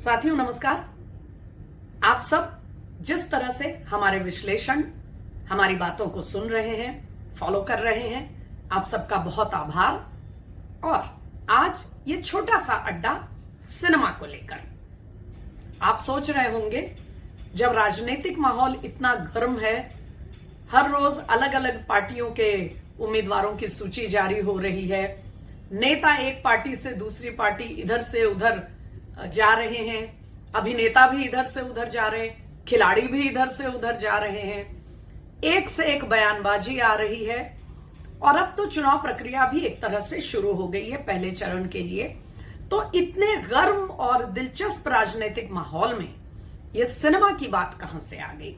साथियों नमस्कार। आप सब जिस तरह से हमारे विश्लेषण, हमारी बातों को सुन रहे हैं, फॉलो कर रहे हैं, आप सबका बहुत आभार। और आज ये छोटा सा अड्डा सिनेमा को लेकर। आप सोच रहे होंगे जब राजनीतिक माहौल इतना गर्म है, हर रोज अलग अलग पार्टियों के उम्मीदवारों की सूची जारी हो रही है, नेता एक पार्टी से दूसरी पार्टी, इधर से उधर जा रहे हैं, अभिनेता भी इधर से उधर जा रहे हैं, खिलाड़ी भी इधर से उधर जा रहे हैं, एक से एक बयानबाजी आ रही है। और अब तो चुनाव प्रक्रिया भी एक तरह से शुरू हो गई है पहले चरण के लिए। तो इतने गर्म और दिलचस्प राजनीतिक माहौल में ये सिनेमा की बात कहां से आ गई?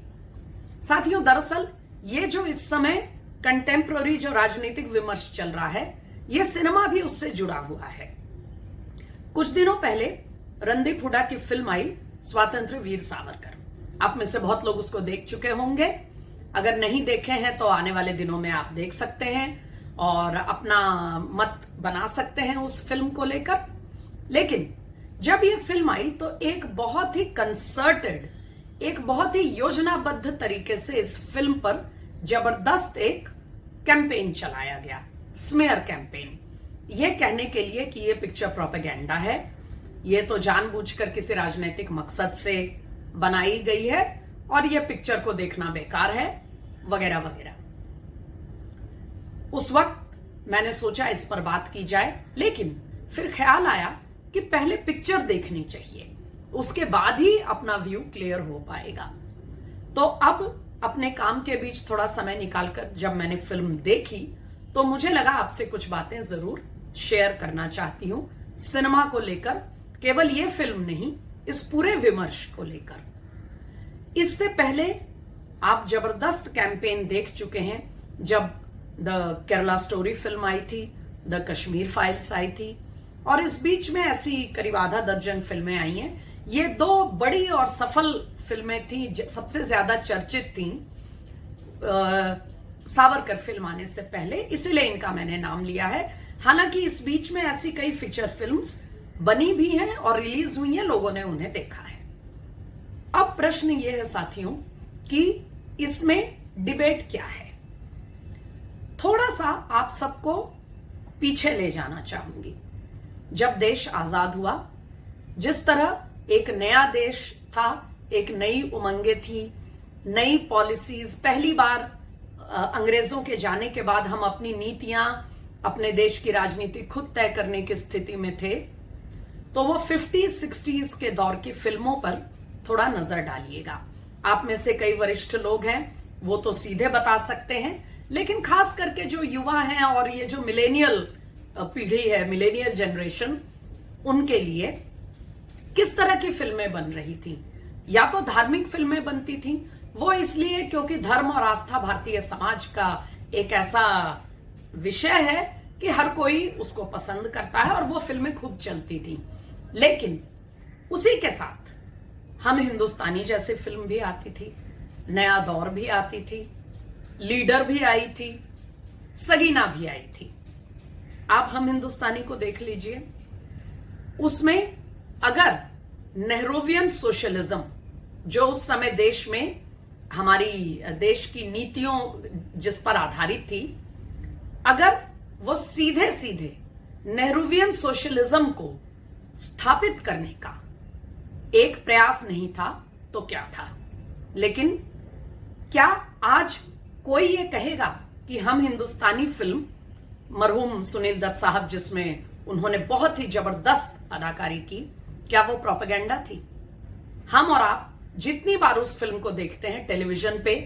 साथियों, दरअसल ये जो इस समय कंटेम्प्ररी जो राजनीतिक विमर्श चल रहा है, ये सिनेमा भी उससे जुड़ा हुआ है। कुछ दिनों पहले रणदीप हुड्डा की फिल्म आई स्वतंत्र वीर सावरकर। आप में से बहुत लोग उसको देख चुके होंगे। अगर नहीं देखे हैं तो आने वाले दिनों में आप देख सकते हैं और अपना मत बना सकते हैं उस फिल्म को लेकर। लेकिन जब ये फिल्म आई तो एक बहुत ही कंसर्टेड, एक बहुत ही योजनाबद्ध तरीके से इस फिल्म पर जबरदस्त एक कैंपेन चलाया गया, स्मेयर कैंपेन। ये कहने के लिए कि ये पिक्चर प्रोपेगेंडा है, ये तो जानबूझकर किसी राजनीतिक मकसद से बनाई गई है और ये पिक्चर को देखना बेकार है, वगैरह वगैरह। उस वक्त मैंने सोचा इस पर बात की जाए, लेकिन फिर ख्याल आया कि पहले पिक्चर देखनी चाहिए, उसके बाद ही अपना व्यू क्लियर हो पाएगा। तो अब अपने काम के बीच थोड़ा समय निकालकर जब मैंने फिल्म देखी तो मुझे लगा आपसे कुछ बातें जरूर शेयर करना चाहती हूं सिनेमा को लेकर, केवल ये फिल्म नहीं, इस पूरे विमर्श को लेकर। इससे पहले आप जबरदस्त कैंपेन देख चुके हैं जब द केरला स्टोरी फिल्म आई थी, द कश्मीर फाइल्स आई थी, और इस बीच में ऐसी करीब आधा दर्जन फिल्में आई हैं। ये दो बड़ी और सफल फिल्में थी, सबसे ज्यादा चर्चित थी सावरकर फिल्म आने से पहले, इसीलिए इनका मैंने नाम लिया है। हालांकि इस बीच में ऐसी कई फीचर फिल्म्स बनी भी हैं और रिलीज हुई हैं, लोगों ने उन्हें देखा है। अब प्रश्न ये है साथियों कि इसमें डिबेट क्या है। थोड़ा सा आप सबको पीछे ले जाना चाहूंगी। जब देश आजाद हुआ, जिस तरह एक नया देश था, एक नई उमंगे थी, नई पॉलिसीज, पहली बार अंग्रेजों के जाने के बाद हम अपनी नीतियां, अपने देश की राजनीति खुद तय करने की स्थिति में थे। तो वो 50s 60s के दौर की फिल्मों पर थोड़ा नजर डालिएगा। आप में से कई वरिष्ठ लोग हैं, वो तो सीधे बता सकते हैं, लेकिन खास करके जो युवा हैं और ये जो मिलेनियल पीढ़ी है, मिलेनियल जनरेशन, उनके लिए किस तरह की फिल्में बन रही थी। या तो धार्मिक फिल्में बनती थी, वो इसलिए क्योंकि धर्म और आस्था भारतीय समाज का एक ऐसा विषय है कि हर कोई उसको पसंद करता है और वो फिल्में खूब चलती थी। लेकिन उसी के साथ हम हिंदुस्तानी जैसी फिल्म भी आती थी, नया दौर भी आती थी, लीडर भी आई थी, सगीना भी आई थी। आप हम हिंदुस्तानी को देख लीजिए, उसमें अगर नेहरूवियन सोशलिज्म जो उस समय देश में हमारी देश की नीतियों जिस पर आधारित थी, अगर वो सीधे सीधे नेहरूवियन सोशलिज्म को स्थापित करने का एक प्रयास नहीं था तो क्या था। लेकिन क्या आज कोई ये कहेगा कि हम हिंदुस्तानी फिल्म, मरहूम सुनील दत्त साहब जिसमें उन्होंने बहुत ही जबरदस्त अदाकारी की, क्या वो प्रोपेगेंडा थी? हम और आप जितनी बार उस फिल्म को देखते हैं टेलीविजन पे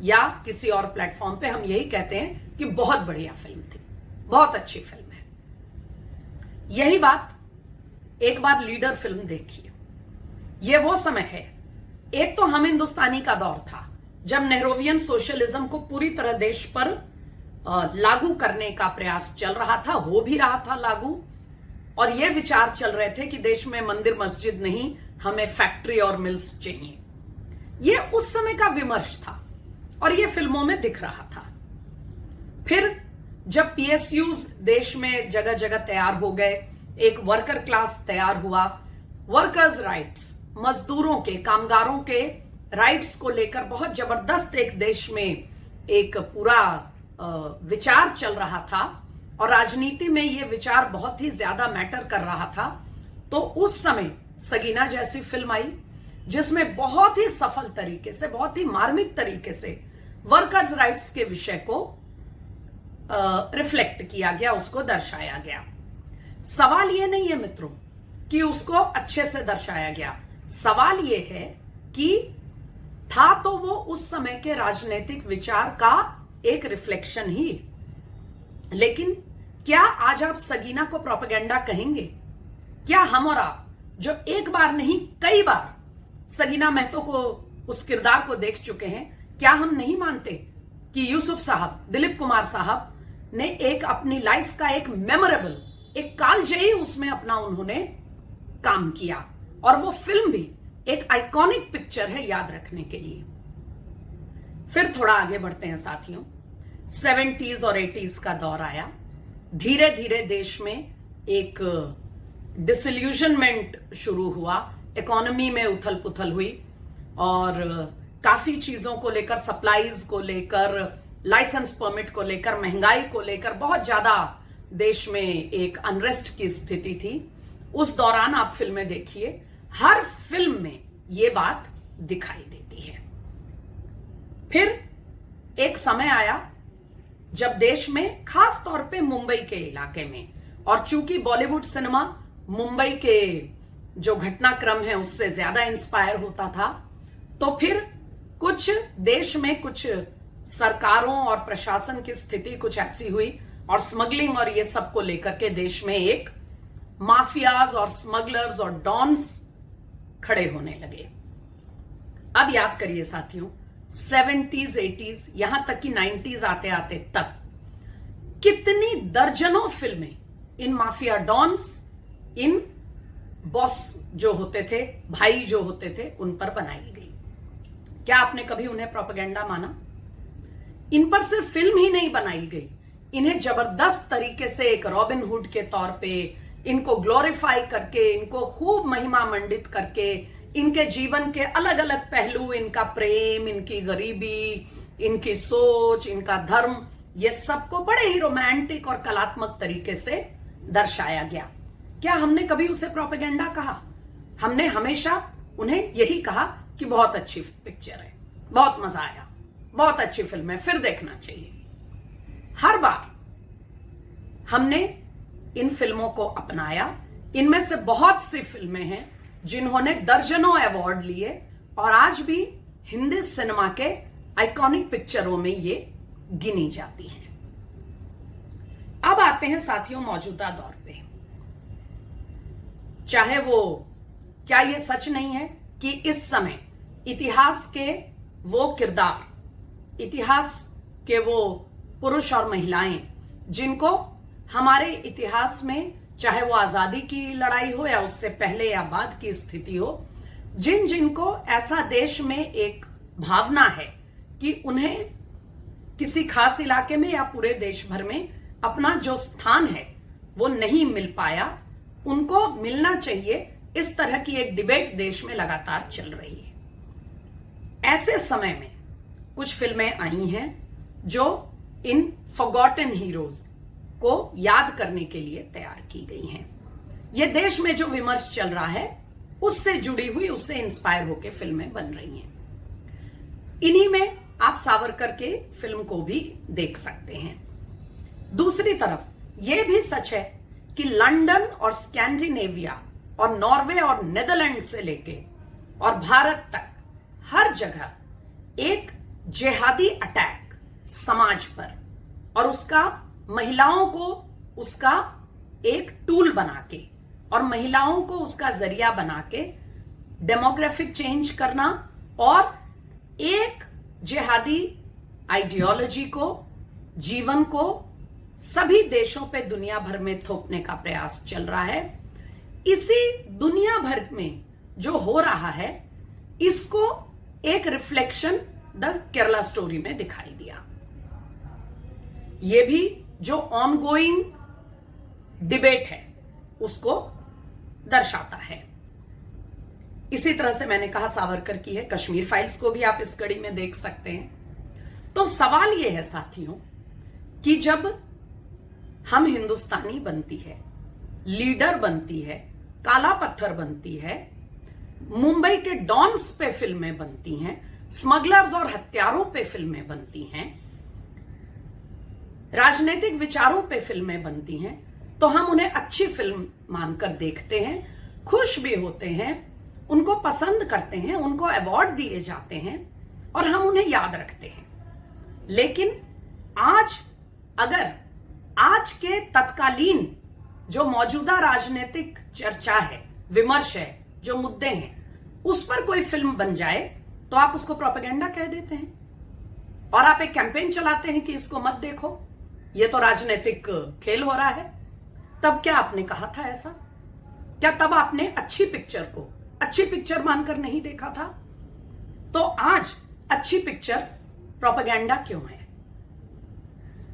या किसी और प्लेटफॉर्म पे, हम यही कहते हैं कि बहुत बढ़िया फिल्म थी, बहुत अच्छी फिल्म है। यही बात एक बार लीडर फिल्म देखिए। ये वो समय है, एक तो हम हिंदुस्तानी का दौर था जब नेहरूवियन सोशलिज्म को पूरी तरह देश पर लागू करने का प्रयास चल रहा था, हो भी रहा था लागू, और ये विचार चल रहे थे कि देश में मंदिर मस्जिद नहीं, हमें फैक्ट्री और मिल्स चाहिए। ये उस समय का विमर्श था और ये फिल्मों में दिख रहा था। फिर जब पीएसयूज देश में जगह जगह तैयार हो गए, एक वर्कर क्लास तैयार हुआ, वर्कर्स राइट्स, मजदूरों के, कामगारों के राइट्स को लेकर बहुत जबरदस्त एक देश में एक पूरा विचार चल रहा था और राजनीति में यह विचार बहुत ही ज्यादा मैटर कर रहा था। तो उस समय सगीना जैसी फिल्म आई जिसमें बहुत ही सफल तरीके से, बहुत ही मार्मिक तरीके से वर्कर्स राइट्स के विषय को रिफ्लेक्ट किया गया, उसको दर्शाया गया। सवाल यह नहीं है मित्रों कि उसको अच्छे से दर्शाया गया, सवाल यह है कि था तो वो उस समय के राजनीतिक विचार का एक रिफ्लेक्शन ही, लेकिन क्या आज आप सगीना को प्रोपेगेंडा कहेंगे? क्या हम और आप जो एक बार नहीं कई बार सगीना महतो को, उस किरदार को देख चुके हैं, क्या हम नहीं मानते कि यूसुफ साहब, दिलीप कुमार साहब ने एक अपनी लाइफ का एक मेमोरेबल, एक कालजयी उसमें अपना उन्होंने काम किया और वो फिल्म भी एक आइकॉनिक पिक्चर है याद रखने के लिए। फिर थोड़ा आगे बढ़ते हैं साथियों। 70s और 80s का दौर आया, धीरे धीरे देश में एक डिसइल्यूजनमेंट शुरू हुआ, इकोनॉमी में उथल पुथल हुई और काफी चीजों को लेकर, सप्लाईज को लेकर, लाइसेंस परमिट को लेकर, महंगाई को लेकर बहुत ज्यादा देश में एक अनरेस्ट की स्थिति थी। उस दौरान आप फिल्में देखिए, हर फिल्म में यह बात दिखाई देती है। फिर एक समय आया जब देश में, खास तौर पे मुंबई के इलाके में, और चूंकि बॉलीवुड सिनेमा मुंबई के जो घटनाक्रम है उससे ज्यादा इंस्पायर होता था, तो फिर कुछ देश में कुछ सरकारों और प्रशासन की स्थिति कुछ ऐसी हुई और स्मगलिंग और ये सब को लेकर के देश में एक माफियाज और स्मगलर्स और डॉन्स खड़े होने लगे। अब याद करिए साथियों, 70s, 80s, यहां तक कि 90s आते आते तक कितनी दर्जनों फिल्में इन माफिया डॉन्स, इन बॉस जो होते थे, भाई जो होते थे, उन पर बनाई गई। क्या आपने कभी उन्हें प्रोपेगेंडा माना? इन पर सिर्फ फिल्म ही नहीं बनाई गई, इन्हें जबरदस्त तरीके से एक रॉबिन हुड के तौर पे इनको ग्लोरीफाई करके, इनको खूब महिमा मंडित करके, इनके जीवन के अलग अलग पहलू, इनका प्रेम, इनकी गरीबी, इनकी सोच, इनका धर्म, ये सबको बड़े ही रोमांटिक और कलात्मक तरीके से दर्शाया गया। क्या हमने कभी उसे प्रोपेगेंडा कहा? हमने हमेशा उन्हें यही कहा कि बहुत अच्छी पिक्चर है, बहुत मजा आया, बहुत अच्छी फिल्म है, फिर देखना चाहिए। हर बार हमने इन फिल्मों को अपनाया। इनमें से बहुत सी फिल्में हैं जिन्होंने दर्जनों अवार्ड लिए और आज भी हिंदी सिनेमा के आइकॉनिक पिक्चरों में ये गिनी जाती हैं। अब आते हैं साथियों मौजूदा दौर पे। चाहे वो, क्या ये सच नहीं है कि इस समय इतिहास के वो किरदार, इतिहास के वो पुरुष और महिलाएं जिनको हमारे इतिहास में, चाहे वो आजादी की लड़ाई हो या उससे पहले या बाद की स्थिति हो, जिनको ऐसा देश में एक भावना है कि उन्हें किसी खास इलाके में या पूरे देश भर में अपना जो स्थान है वो नहीं मिल पाया, उनको मिलना चाहिए, इस तरह की एक डिबेट देश में लगातार चल रही है। ऐसे समय में कुछ फिल्में आई हैं जो इन फॉरगॉटन हीरोज को याद करने के लिए तैयार की गई हैं। ये देश में जो विमर्श चल रहा है उससे जुड़ी हुई, उससे इंस्पायर होकर फिल्में बन रही हैं। इन्हीं में आप सावरकर के फिल्म को भी देख सकते हैं। दूसरी तरफ यह भी सच है कि लंदन और स्कैंडिनेविया और नॉर्वे और नीदरलैंड से लेके और भारत तक हर जगह एक जिहादी अटैक समाज पर, और उसका महिलाओं को उसका एक टूल बना के और महिलाओं को उसका जरिया बना के डेमोग्राफिक चेंज करना और एक जिहादी आइडियोलॉजी को, जीवन को सभी देशों पे दुनिया भर में थोपने का प्रयास चल रहा है। इसी दुनिया भर में जो हो रहा है, इसको एक रिफ्लेक्शन द केरला स्टोरी में दिखाई दिया। यह भी जो ऑनगोइंग डिबेट है उसको दर्शाता है। इसी तरह से मैंने कहा सावरकर की है, कश्मीर फाइल्स को भी आप इस कड़ी में देख सकते हैं। तो सवाल यह है साथियों कि जब हम हिंदुस्तानी बनती है, लीडर बनती है, काला पत्थर बनती है, मुंबई के डॉन्स पे फिल्में बनती हैं, स्मगलर्स और हत्यारों पे फिल्में बनती हैं, राजनीतिक विचारों पे फिल्में बनती हैं, तो हम उन्हें अच्छी फिल्म मानकर देखते हैं, खुश भी होते हैं, उनको पसंद करते हैं, उनको अवार्ड दिए जाते हैं और हम उन्हें याद रखते हैं। लेकिन आज अगर आज के तत्कालीन जो मौजूदा राजनीतिक चर्चा है, विमर्श है, जो मुद्दे हैं, उस पर कोई फिल्म बन जाए तो आप उसको प्रोपेगेंडा कह देते हैं और आप एक कैंपेन चलाते हैं कि इसको मत देखो, ये तो राजनीतिक खेल हो रहा है। तब क्या आपने कहा था ऐसा? क्या तब आपने अच्छी पिक्चर को अच्छी पिक्चर मानकर नहीं देखा था? तो आज अच्छी पिक्चर प्रोपेगेंडा क्यों है?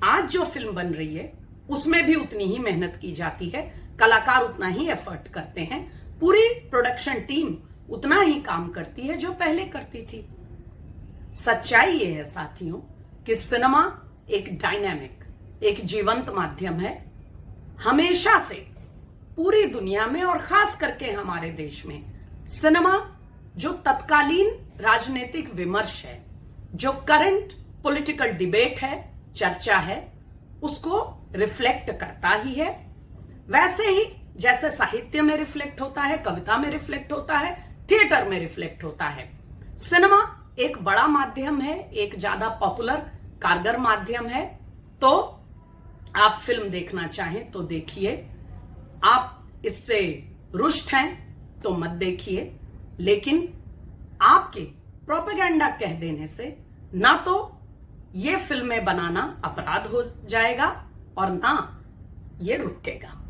आज जो फिल्म बन रही है उसमें भी उतनी ही मेहनत की जाती है, कलाकार उतना ही एफर्ट करते हैं, पूरी प्रोडक्शन टीम उतना ही काम करती है जो पहले करती थी। सच्चाई ये है साथियों कि सिनेमा एक डायनामिक, एक जीवंत माध्यम है। हमेशा से पूरी दुनिया में और खास करके हमारे देश में सिनेमा जो तत्कालीन राजनीतिक विमर्श है, जो करंट पॉलिटिकल डिबेट है, चर्चा है, उसको रिफ्लेक्ट करता ही है। वैसे ही जैसे साहित्य में रिफ्लेक्ट होता है, कविता में रिफ्लेक्ट होता है, थिएटर में रिफ्लेक्ट होता है, सिनेमा एक बड़ा माध्यम है, एक ज्यादा पॉपुलर कारगर माध्यम है। तो आप फिल्म देखना चाहें तो देखिए, आप इससे रुष्ट हैं तो मत देखिए, लेकिन आपके प्रोपेगेंडा कह देने से ना तो ये फिल्में बनाना अपराध हो जाएगा और ना ये रुकेगा।